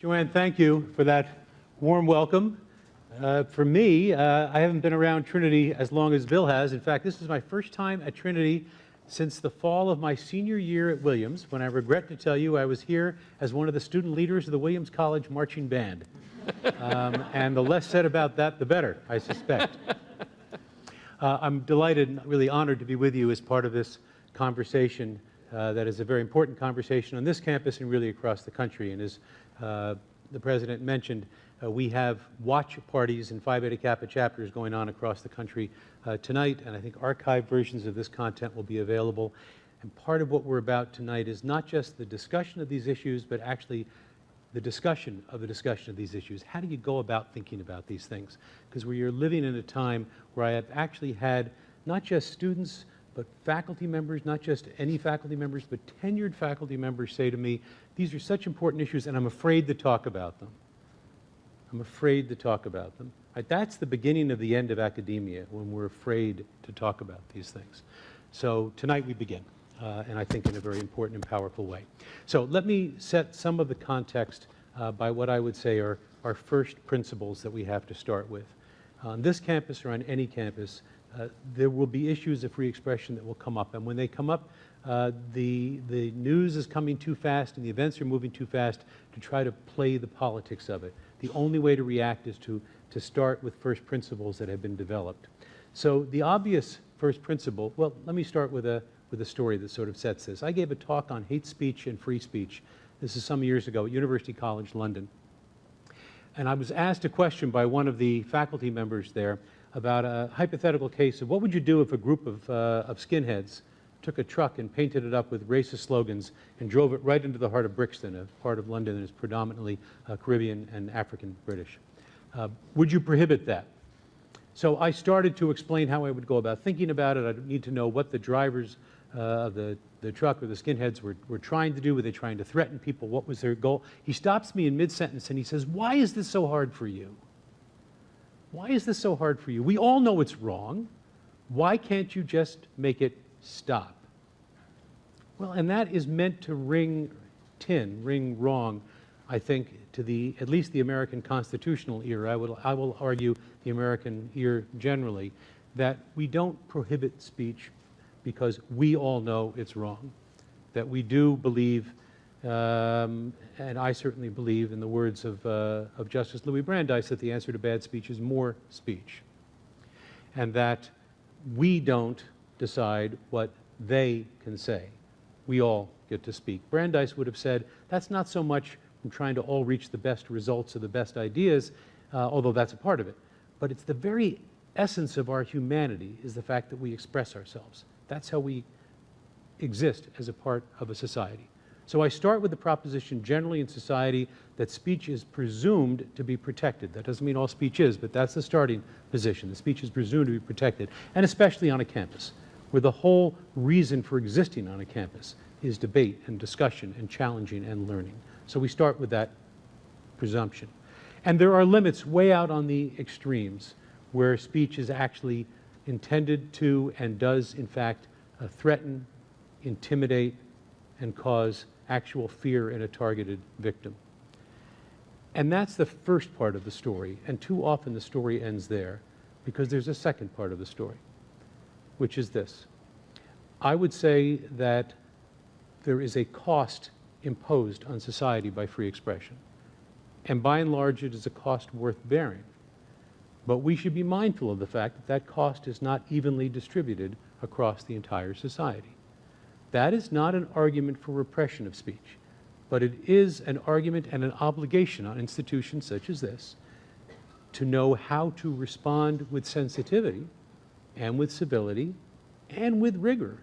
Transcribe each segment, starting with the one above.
Joanne, thank you for that warm welcome. For me, I haven't been around Trinity as long as Bill has. In fact, this is my first time at Trinity since the fall of my senior year at Williams, when I regret to tell you I was here as one of the student leaders of the Williams College Marching Band. And the less said about that, the better, I suspect. I'm delighted and really honored to be with you as part of this conversation that is a very important conversation on this campus and really across the country. And as the President mentioned, we have watch parties in Phi Beta Kappa chapters going on across the country tonight, and I think archived versions of this content will be available. And part of what we're about tonight is not just the discussion of these issues, but actually the discussion of these issues. How do you go about thinking about these things? Because we are living in a time where I have actually had not just students, but faculty members, not just any faculty members, but tenured faculty members say to me, these are such important issues and I'm afraid to talk about them. I'm afraid to talk about them. Right? That's the beginning of the end of academia, when we're afraid to talk about these things. So tonight we begin, and I think in a very important and powerful way. So let me set some of the context by what I would say are our first principles that we have to start with. On this campus or on any campus, there will be issues of free expression that will come up, and when they come up, the news is coming too fast and the events are moving too fast to try to play the politics of it. The only way to react is to start with first principles that have been developed. So the obvious first principle, well, let me start with a story that sort of sets this. I gave a talk on hate speech and free speech. This is some years ago at University College London. And I was asked a question by one of the faculty members there about a hypothetical case of what would you do if a group of skinheads took a truck and painted it up with racist slogans and drove it right into the heart of Brixton, a part of London that is predominantly Caribbean and African British. Would you prohibit that? So I started to explain how I would go about thinking about it. I'd need to know what the drivers of the truck or the skinheads were trying to do. Were they trying to threaten people? What was their goal? He stops me in mid-sentence and he says, "Why is this so hard for you? Why is this so hard for you? We all know it's wrong. Why can't you just make it stop?" Well, and that is meant to ring wrong, I think, to at least the American constitutional ear. I will argue the American ear generally, that we don't prohibit speech because we all know it's wrong. That we do believe, and I certainly believe in the words of Justice Louis Brandeis, that the answer to bad speech is more speech. And that we don't decide what they can say. We all get to speak. Brandeis would have said, that's not so much from trying to all reach the best results or the best ideas, although that's a part of it, but it's the very essence of our humanity is the fact that we express ourselves. That's how we exist as a part of a society. So I start with the proposition generally in society that speech is presumed to be protected. That doesn't mean all speech is, but that's the starting position. The speech is presumed to be protected, and especially on a campus, where the whole reason for existing on a campus is debate and discussion and challenging and learning. So we start with that presumption. And there are limits way out on the extremes where speech is actually intended to and does, in fact, threaten, intimidate, and cause actual fear in a targeted victim. And that's the first part of the story, and too often the story ends there because there's a second part of the story, which is this. I would say that there is a cost imposed on society by free expression. And by and large, it is a cost worth bearing. But we should be mindful of the fact that that cost is not evenly distributed across the entire society. That is not an argument for repression of speech, but it is an argument and an obligation on institutions such as this to know how to respond with sensitivity and with civility and with rigor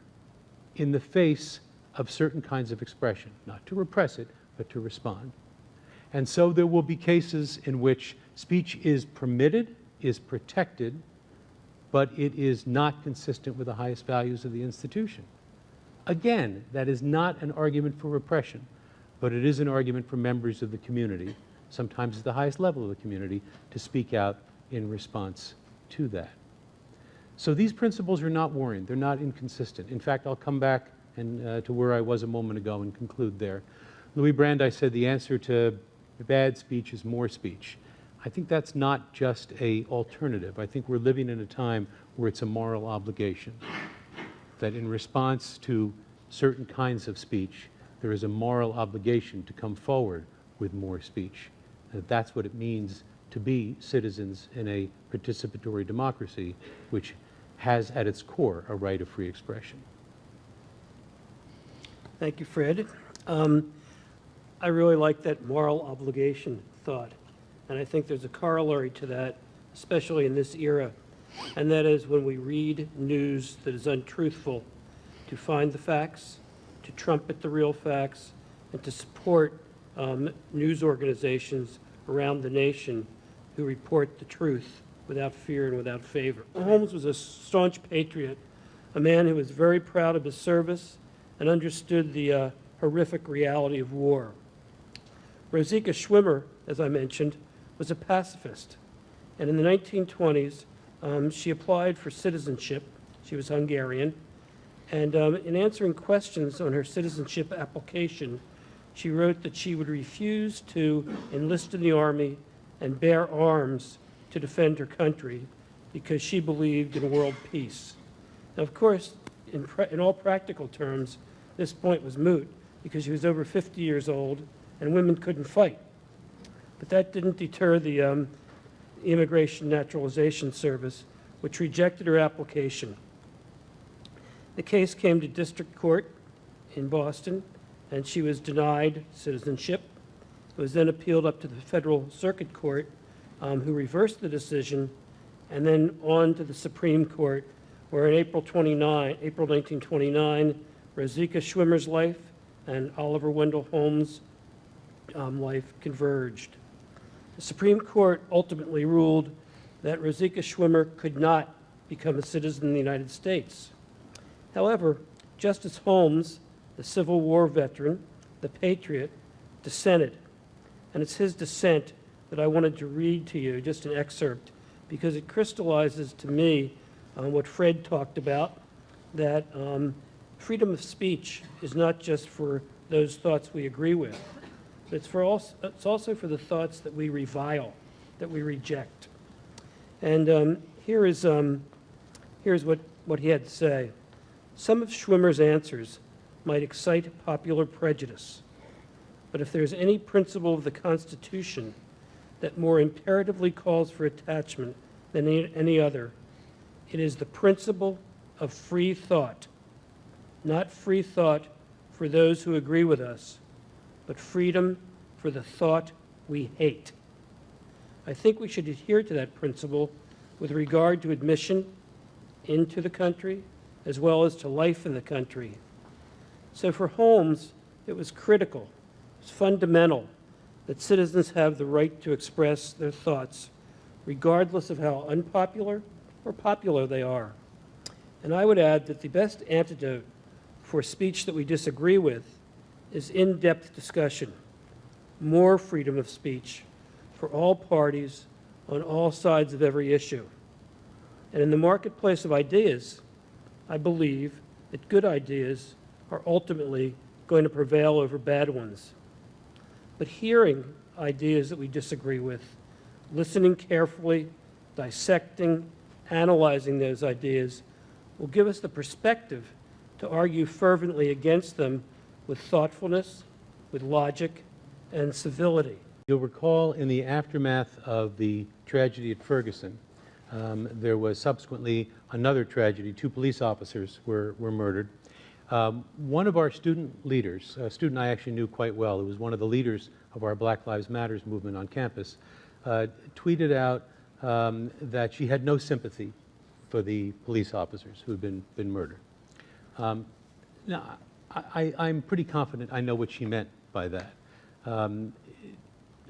in the face of certain kinds of expression, not to repress it, but to respond. And so there will be cases in which speech is permitted, is protected, but it is not consistent with the highest values of the institution. Again, that is not an argument for repression, but it is an argument for members of the community, sometimes at the highest level of the community, to speak out in response to that. So these principles are not warring, they're not inconsistent. In fact, I'll come back to where I was a moment ago and conclude there. Louis Brandeis said the answer to bad speech is more speech. I think that's not just an alternative. I think we're living in a time where it's a moral obligation, that in response to certain kinds of speech, there is a moral obligation to come forward with more speech. That's what it means to be citizens in a participatory democracy, which has at its core a right of free expression. Thank you, Fred. I really like that moral obligation thought, and I think there's a corollary to that, especially in this era, and that is when we read news that is untruthful, to find the facts, to trumpet the real facts, and to support news organizations around the nation who report the truth without fear and without favor. Holmes was a staunch patriot, a man who was very proud of his service and understood the horrific reality of war. Rosita Schwimmer, as I mentioned, was a pacifist, and in the 1920s, she applied for citizenship. She was Hungarian, and in answering questions on her citizenship application, she wrote that she would refuse to enlist in the army and bear arms to defend her country because she believed in world peace. Now, of course, in all practical terms, this point was moot because she was over 50 years old and women couldn't fight. But that didn't deter the Immigration Naturalization Service, which rejected her application. The case came to district court in Boston, and she was denied citizenship. It was then appealed up to the Federal Circuit Court, who reversed the decision, and then on to the Supreme Court, where in April 1929, Rosita Schwimmer's life and Oliver Wendell Holmes' life converged. The Supreme Court ultimately ruled that Rosita Schwimmer could not become a citizen of the United States. However, Justice Holmes, the Civil War veteran, the patriot, dissented. And it's his dissent that I wanted to read to you, just an excerpt, because it crystallizes to me what Fred talked about, that freedom of speech is not just for those thoughts we agree with, but it's also for the thoughts that we revile, that we reject. And here's what he had to say. Some of Schwimmer's answers might excite popular prejudice, but if there's any principle of the Constitution that more imperatively calls for attachment than any other, it is the principle of free thought. Not free thought for those who agree with us, but freedom for the thought we hate. I think we should adhere to that principle with regard to admission into the country, as well as to life in the country. So for Holmes, it was critical, it was fundamental, that citizens have the right to express their thoughts, regardless of how unpopular or popular they are. And I would add that the best antidote for speech that we disagree with is in-depth discussion, more freedom of speech for all parties on all sides of every issue. And in the marketplace of ideas, I believe that good ideas are ultimately going to prevail over bad ones. But hearing ideas that we disagree with, listening carefully, dissecting, analyzing those ideas will give us the perspective to argue fervently against them with thoughtfulness, with logic, and civility. You'll recall in the aftermath of the tragedy at Ferguson, there was subsequently another tragedy. 2 police officers were murdered. One of our student leaders, a student I actually knew quite well, who was one of the leaders of our Black Lives Matters movement on campus, tweeted out that she had no sympathy for the police officers who had been murdered. Now, I'm pretty confident I know what she meant by that.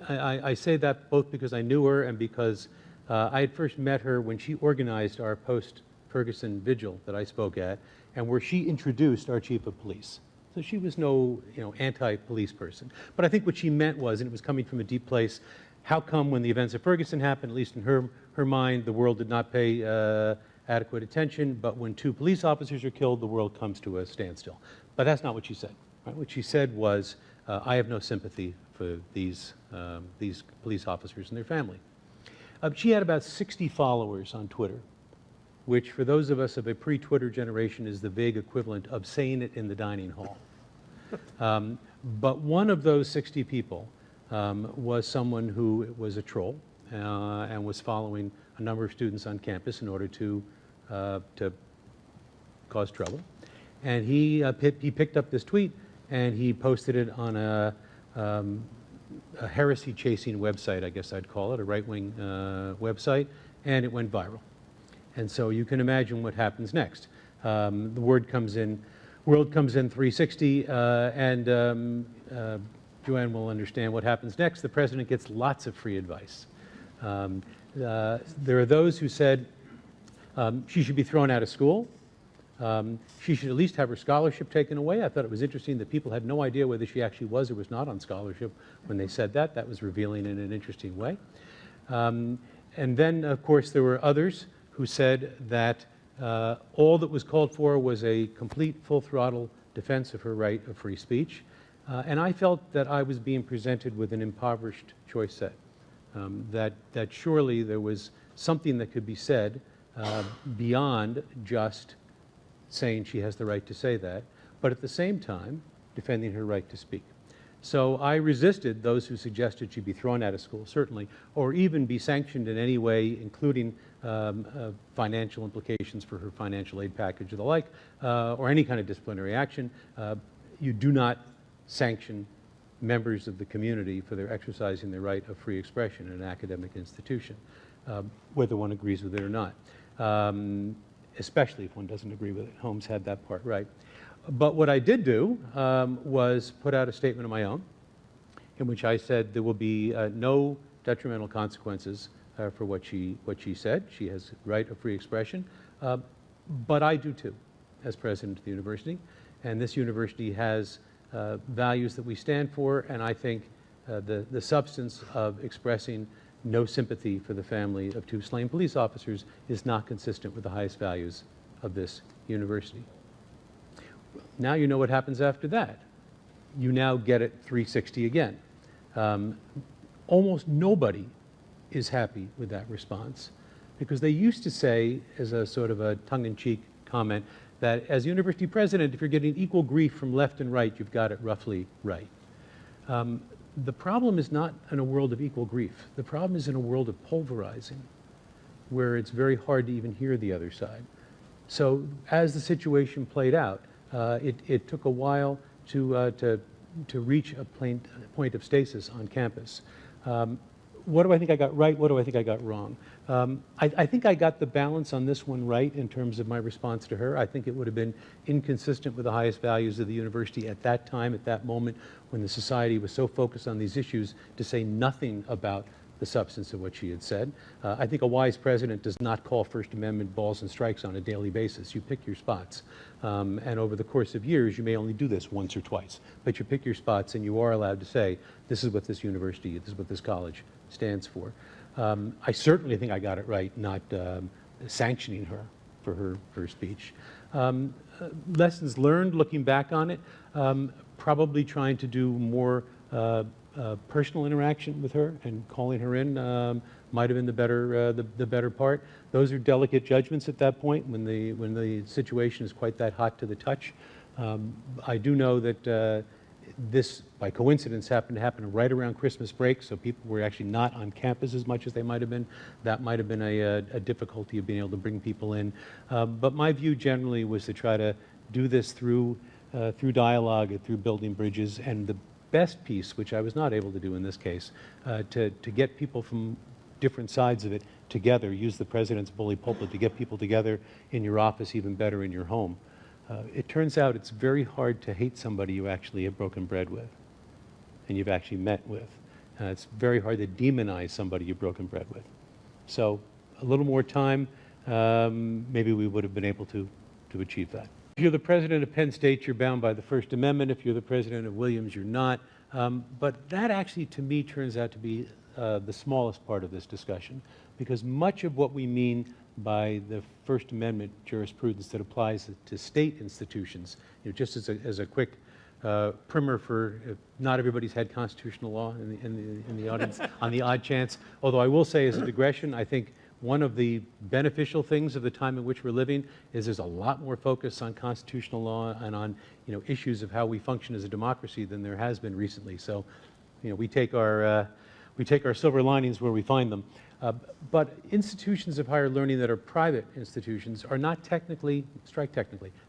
I say that both because I knew her and because I had first met her when she organized our post-Ferguson vigil that I spoke at, and where she introduced our chief of police. So she was no, anti-police person. But I think what she meant was, and it was coming from a deep place, how come when the events of Ferguson happened, at least in her mind, the world did not pay adequate attention, but when 2 police officers are killed, the world comes to a standstill. But that's not what she said. Right? What she said was, I have no sympathy for these police officers and their family. She had about 60 followers on Twitter, which for those of us of a pre-Twitter generation is the vague equivalent of saying it in the dining hall. But one of those 60 people was someone who was a troll and was following a number of students on campus in order to cause trouble. And he picked up this tweet and he posted it on a heresy-chasing website, I guess I'd call it, a right-wing website, and it went viral. And so you can imagine what happens next. The world comes in 360, and Joanne will understand what happens next. The president gets lots of free advice. There are those who said she should be thrown out of school. She should at least have her scholarship taken away. I thought it was interesting that people had no idea whether she actually was or was not on scholarship when they said that. That was revealing in an interesting way. And then, of course, there were others who said that all that was called for was a complete full-throttle defense of her right of free speech. And I felt that I was being presented with an impoverished choice set, that surely there was something that could be said beyond just saying she has the right to say that, but at the same time defending her right to speak. So I resisted those who suggested she be thrown out of school, certainly, or even be sanctioned in any way, including financial implications for her financial aid package or the like, or any kind of disciplinary action. You do not sanction members of the community for their exercising their right of free expression in an academic institution, whether one agrees with it or not, especially if one doesn't agree with it. Holmes had that part right. But what I did do was put out a statement of my own in which I said there will be no detrimental consequences for what she said. She has right of free expression, but I do too, as president of the university. And this university has values that we stand for, and I think the substance of expressing no sympathy for the family of 2 slain police officers is not consistent with the highest values of this university. Now you know what happens after that. You now get it 360 again. Almost nobody is happy with that response, because they used to say, as a sort of a tongue-in-cheek comment, that as university president, if you're getting equal grief from left and right, you've got it roughly right. The problem is not in a world of equal grief. The problem is in a world of pulverizing, where it's very hard to even hear the other side. So as the situation played out, it took a while to reach a point of stasis on campus. What do I think I got right? What do I think I got wrong? I think I got the balance on this one right in terms of my response to her. I think it would have been inconsistent with the highest values of the university at that time, at that moment, when the society was so focused on these issues, to say nothing about the substance of what she had said. I think a wise president does not call First Amendment balls and strikes on a daily basis. You pick your spots. And over the course of years, you may only do this once or twice, but you pick your spots and you are allowed to say, this is what this university, this is what this college stands for. I certainly think I got it right, not sanctioning her for her speech. Lessons learned, looking back on it, probably trying to do more personal interaction with her and calling her in might have been the better part. Those are delicate judgments at that point when the situation is quite that hot to the touch. I do know that this, by coincidence, happened to happen right around Christmas break, so people were actually not on campus as much as they might have been. That might have been a difficulty of being able to bring people in. But my view generally was to try to do this through dialogue and through building bridges. And the best piece, which I was not able to do in this case, to get people from different sides of it together, use the president's bully pulpit to get people together in your office, even better in your home. It turns out it's very hard to hate somebody you actually have broken bread with and you've actually met with. It's very hard to demonize somebody you've broken bread with. So a little more time, maybe we would have been able to achieve that. If you're the president of Penn State, you're bound by the First Amendment. If you're the president of Williams, you're not. But that actually, to me, turns out to be the smallest part of this discussion, because much of what we mean by the First Amendment jurisprudence that applies to state institutions, just as a quick primer for not everybody's had constitutional law in the audience on the odd chance. Although I will say, as a digression, I think one of the beneficial things of the time in which we're living is there's a lot more focus on constitutional law and on issues of how we function as a democracy than there has been recently. So we take our silver linings where we find them. But institutions of higher learning that are private institutions are not technically,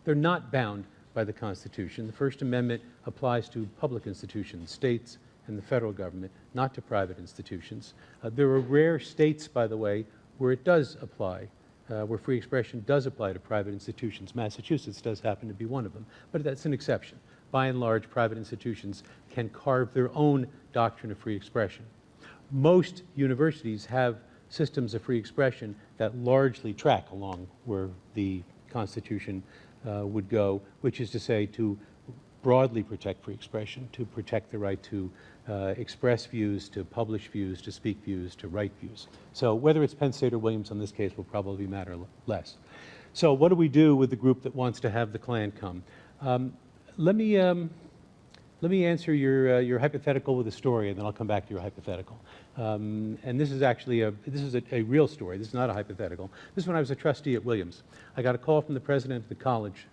they're not bound by the Constitution. The First Amendment applies to public institutions, states and the federal government, not to private institutions. There are rare states, by the way, where it does apply, where free expression does apply to private institutions. Massachusetts does happen to be one of them, but that's an exception. By and large, private institutions can carve their own doctrine of free expression. Most universities have systems of free expression that largely track along where the Constitution would go, which is to say to broadly protect free expression, to protect the right to express views, to publish views, to speak views, to write views. So whether it's Penn State or Williams in this case will probably matter less. So what do we do with the group that wants to have the Klan come? Let me answer your hypothetical with a story, and then I'll come back to your hypothetical. And this is actually a real story. This is not a hypothetical. This is when I was a trustee at Williams. I got a call from the president of the college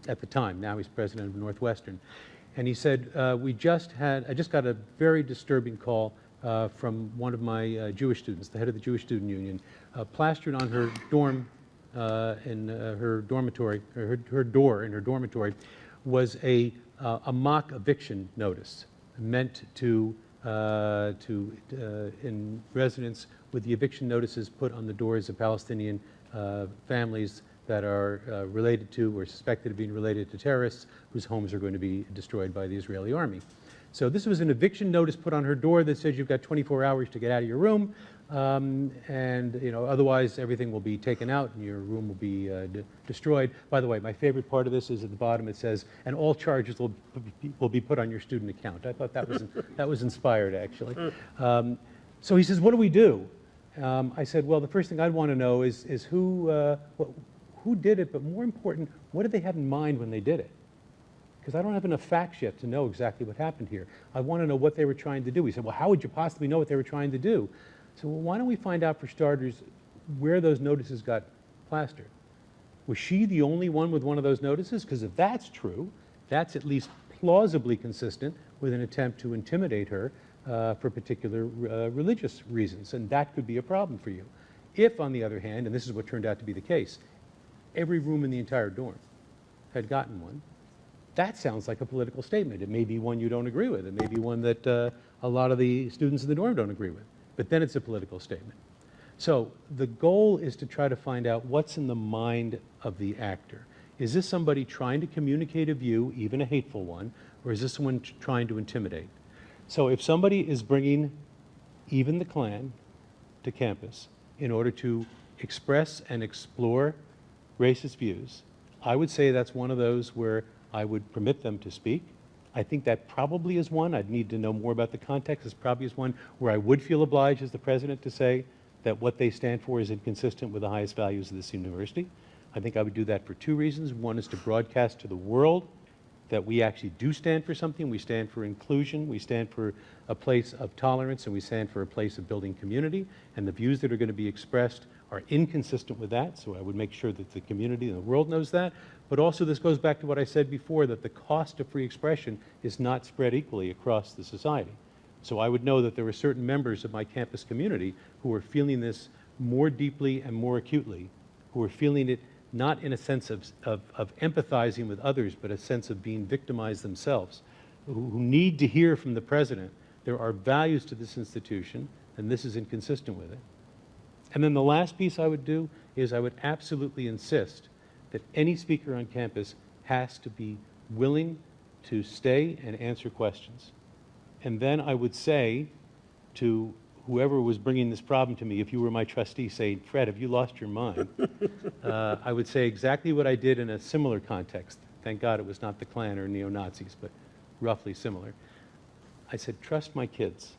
at the time. Now he's president of Northwestern. And he said, I just got a very disturbing call from one of my Jewish students, the head of the Jewish Student Union, plastered on her dorm in her dormitory, her door in her dormitory, was a mock eviction notice meant to in residence with the eviction notices put on the doors of Palestinian families that are related to or suspected of being related to terrorists whose homes are going to be destroyed by the Israeli army. So this was an eviction notice put on her door that says you've got 24 hours to get out of your room, and otherwise everything will be taken out and your room will be destroyed. By the way, my favorite part of this is at the bottom. It says, and all charges will be put on your student account. I thought that was inspired, actually. So he says, what do we do? I said, well, the first thing I'd want to know is who did it, but more important, what did they have in mind when they did it? Because I don't have enough facts yet to know exactly what happened here. I want to know what they were trying to do. He said, well, how would you possibly know what they were trying to do? So well, why don't we find out, for starters, where those notices got plastered? Was she the only one with one of those notices? Because if that's true, that's at least plausibly consistent with an attempt to intimidate her for particular religious reasons, and that could be a problem for you. If, on the other hand, and this is what turned out to be the case, every room in the entire dorm had gotten one, that sounds like a political statement. It may be one you don't agree with. It may be one that a lot of the students in the dorm don't agree with. But then it's a political statement. So the goal is to try to find out what's in the mind of the actor. Is this somebody trying to communicate a view, even a hateful one, or is this someone trying to intimidate? So if somebody is bringing even the Klan to campus in order to express and explore racist views, I would say that's one of those where I would permit them to speak. I think that probably is one. I'd need to know more about the context. This probably is one where I would feel obliged as the president to say that what they stand for is inconsistent with the highest values of this university. I think I would do that for two reasons. One is to broadcast to the world that we actually do stand for something. We stand for inclusion. We stand for a place of tolerance, and we stand for a place of building community. And the views that are going to be expressed are inconsistent with that, so I would make sure that the community and the world knows that. But also this goes back to what I said before, that the cost of free expression is not spread equally across the society. So I would know that there were certain members of my campus community who were feeling this more deeply and more acutely, who were feeling it not in a sense of empathizing with others, but a sense of being victimized themselves, who need to hear from the president, there are values to this institution, and this is inconsistent with it. And then the last piece I would do is I would absolutely insist that any speaker on campus has to be willing to stay and answer questions. And then I would say to whoever was bringing this problem to me, if you were my trustee, say, Fred, have you lost your mind? I would say exactly what I did in a similar context. Thank God it was not the Klan or neo-Nazis, but roughly similar. I said, trust my kids.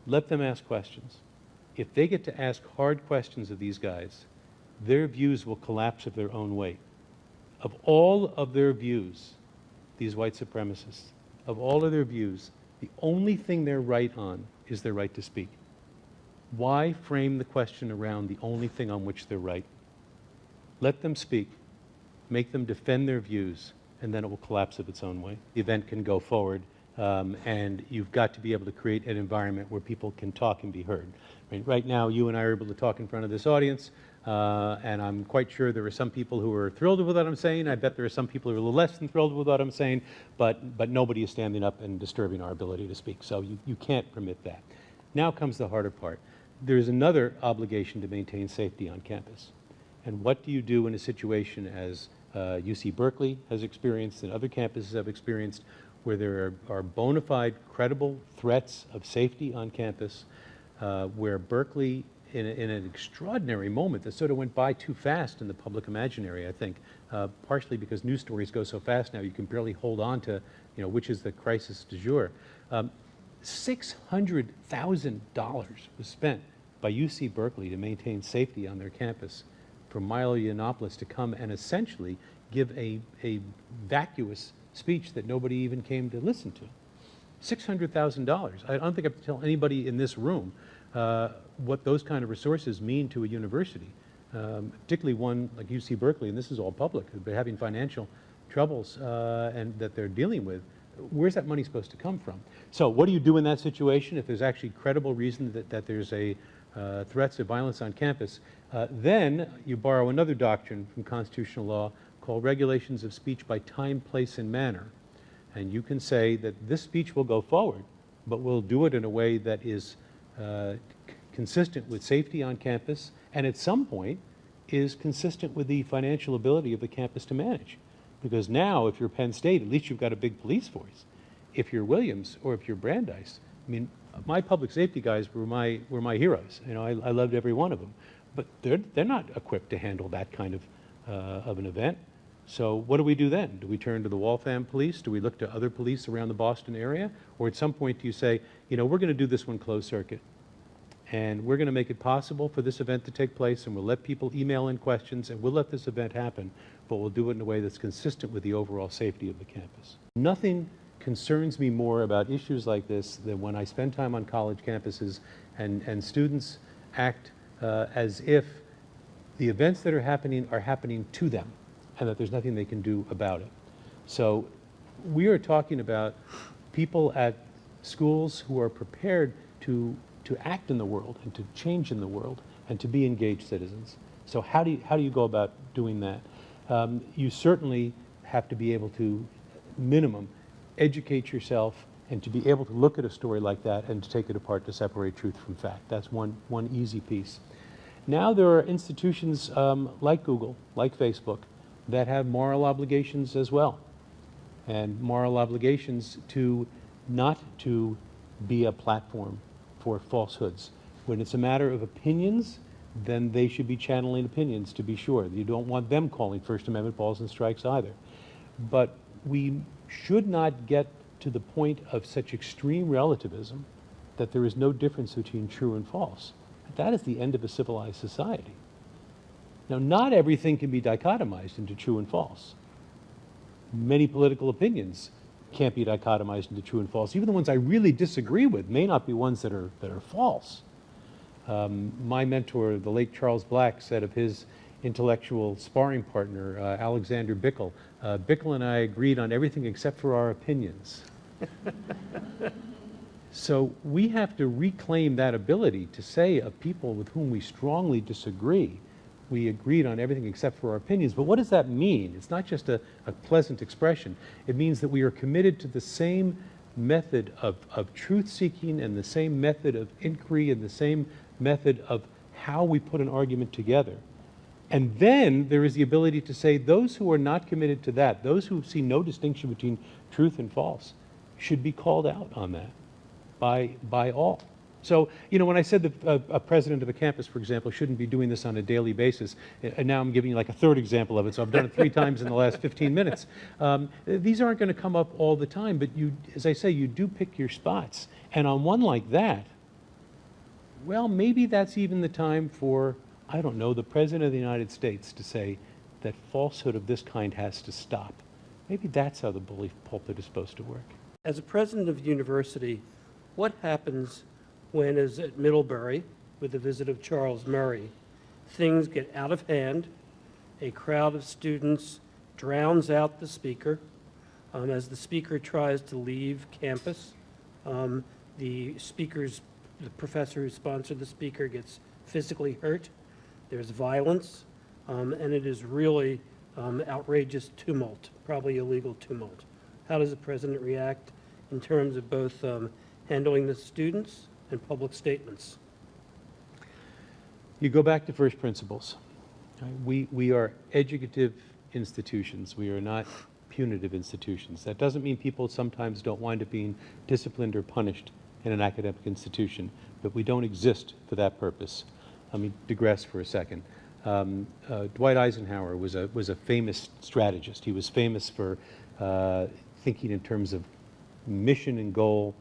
Let them ask questions. If they get to ask hard questions of these guys, their views will collapse of their own weight. Of all of their views, these white supremacists, of all of their views, the only thing they're right on is their right to speak. Why frame the question around the only thing on which they're right? Let them speak, make them defend their views, and then it will collapse of its own way. The event can go forward, and you've got to be able to create an environment where people can talk and be heard. Right now, you and I are able to talk in front of this audience, and I'm quite sure there are some people who are thrilled with what I'm saying. I bet there are some people who are a little less than thrilled with what I'm saying, but nobody is standing up and disturbing our ability to speak, so you can't permit that. Now comes the harder part. There's another obligation to maintain safety on campus. And what do you do in a situation as UC Berkeley has experienced and other campuses have experienced, where there are bona fide, credible threats of safety on campus, where Berkeley, in an extraordinary moment that sort of went by too fast in the public imaginary, I think, partially because news stories go so fast now, you can barely hold on to, which is the crisis du jour. $600,000 was spent by UC Berkeley to maintain safety on their campus for Milo Yiannopoulos to come and essentially give a vacuous speech that nobody even came to listen to. $600,000. I don't think I have to tell anybody in this room what those kind of resources mean to a university, particularly one like UC Berkeley, and this is all public, they're having financial troubles and that they're dealing with. Where's that money supposed to come from? So what do you do in that situation if there's actually credible reason that there's a threats of violence on campus? Then you borrow another doctrine from constitutional law called regulations of speech by time, place, and manner. And you can say that this speech will go forward, but we'll do it in a way that is consistent with safety on campus, and at some point is consistent with the financial ability of the campus to manage. Because now, if you're Penn State, at least you've got a big police force. If you're Williams or if you're Brandeis, I mean, my public safety guys were my heroes. I loved every one of them. But they're not equipped to handle that kind of an event. So what do we do then? Do we turn to the Waltham police? Do we look to other police around the Boston area? Or at some point do you say, we're going to do this one closed circuit, and we're going to make it possible for this event to take place, and we'll let people email in questions, and we'll let this event happen, but we'll do it in a way that's consistent with the overall safety of the campus. Nothing concerns me more about issues like this than when I spend time on college campuses and students act as if the events that are happening to them, and that there's nothing they can do about it. So we are talking about people at schools who are prepared to act in the world and to change in the world and to be engaged citizens. So how do you go about doing that? You certainly have to be able to, minimum, educate yourself and to be able to look at a story like that and to take it apart to separate truth from fact. That's one easy piece. Now there are institutions like Google, like Facebook, that have moral obligations as well, and moral obligations to not to be a platform for falsehoods. When it's a matter of opinions, then they should be channeling opinions, to be sure. You don't want them calling First Amendment balls and strikes either. But we should not get to the point of such extreme relativism that there is no difference between true and false. That is the end of a civilized society. Now, not everything can be dichotomized into true and false. Many political opinions can't be dichotomized into true and false. Even the ones I really disagree with may not be ones that are false. My mentor, the late Charles Black, said of his intellectual sparring partner, Alexander Bickel, Bickel and I agreed on everything except for our opinions. So we have to reclaim that ability to say of people with whom we strongly disagree, we agreed on everything except for our opinions. But what does that mean? It's not just a pleasant expression. It means that we are committed to the same method of truth-seeking and the same method of inquiry and the same method of how we put an argument together. And then there is the ability to say those who are not committed to that, those who see no distinction between truth and false, should be called out on that by all. So, when I said that a president of a campus, for example, shouldn't be doing this on a daily basis, and now I'm giving you like a third example of it, so I've done it 3 times in the last 15 minutes. These aren't going to come up all the time, but as I say, you do pick your spots. And on one like that, well, maybe that's even the time for, I don't know, the President of the United States to say that falsehood of this kind has to stop. Maybe that's how the bully pulpit is supposed to work. As a president of the university, what happens when, as at Middlebury, with the visit of Charles Murray, things get out of hand, a crowd of students drowns out the speaker, as the speaker tries to leave campus, the professor who sponsored the speaker gets physically hurt, there's violence, and it is really outrageous tumult, probably illegal tumult. How does the president react in terms of both handling the students and public statements? You go back to first principles. Right? We are educative institutions. We are not punitive institutions. That doesn't mean people sometimes don't wind up being disciplined or punished in an academic institution, but we don't exist for that purpose. Let me digress for a second. Dwight Eisenhower was a famous strategist. He was famous for thinking in terms of mission and goal,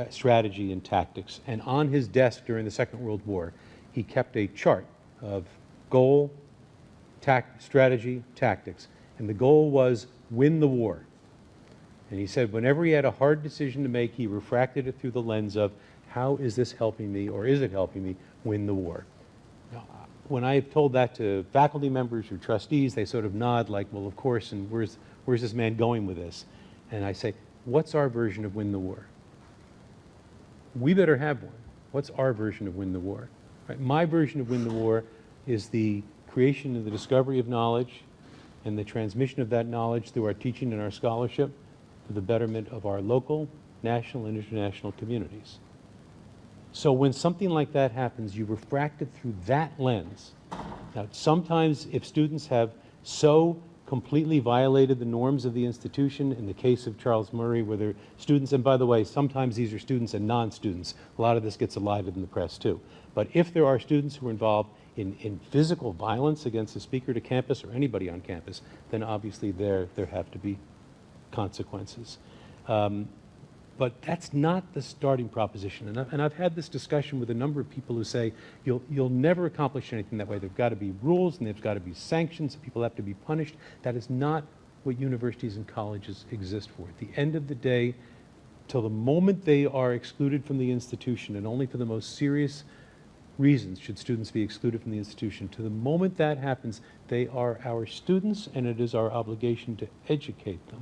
strategy and tactics. And on his desk during the Second World War, he kept a chart of goal, strategy, tactics. And the goal was win the war. And he said whenever he had a hard decision to make, he refracted it through the lens of how is this helping me, or is it helping me win the war? Now, when I have told that to faculty members or trustees, they sort of nod like, well, of course, and where's this man going with this? And I say, what's our version of win the war? We better have one. What's our version of win the war? Right? My version of win the war is the creation and the discovery of knowledge and the transmission of that knowledge through our teaching and our scholarship for the betterment of our local, national, and international communities. So when something like that happens, you refract it through that lens. Now, sometimes if students have so completely violated the norms of the institution, in the case of Charles Murray, where they're students, and by the way, sometimes these are students and non-students. A lot of this gets elided in the press too. But if there are students who are involved in physical violence against the speaker to campus or anybody on campus, then obviously there have to be consequences. But that's not the starting proposition. And I've had this discussion with a number of people who say, you'll never accomplish anything that way. There've got to be rules and there's got to be sanctions. People have to be punished. That is not what universities and colleges exist for. At the end of the day, till the moment they are excluded from the institution, and only for the most serious reasons should students be excluded from the institution. To the moment that happens, they are our students, and it is our obligation to educate them.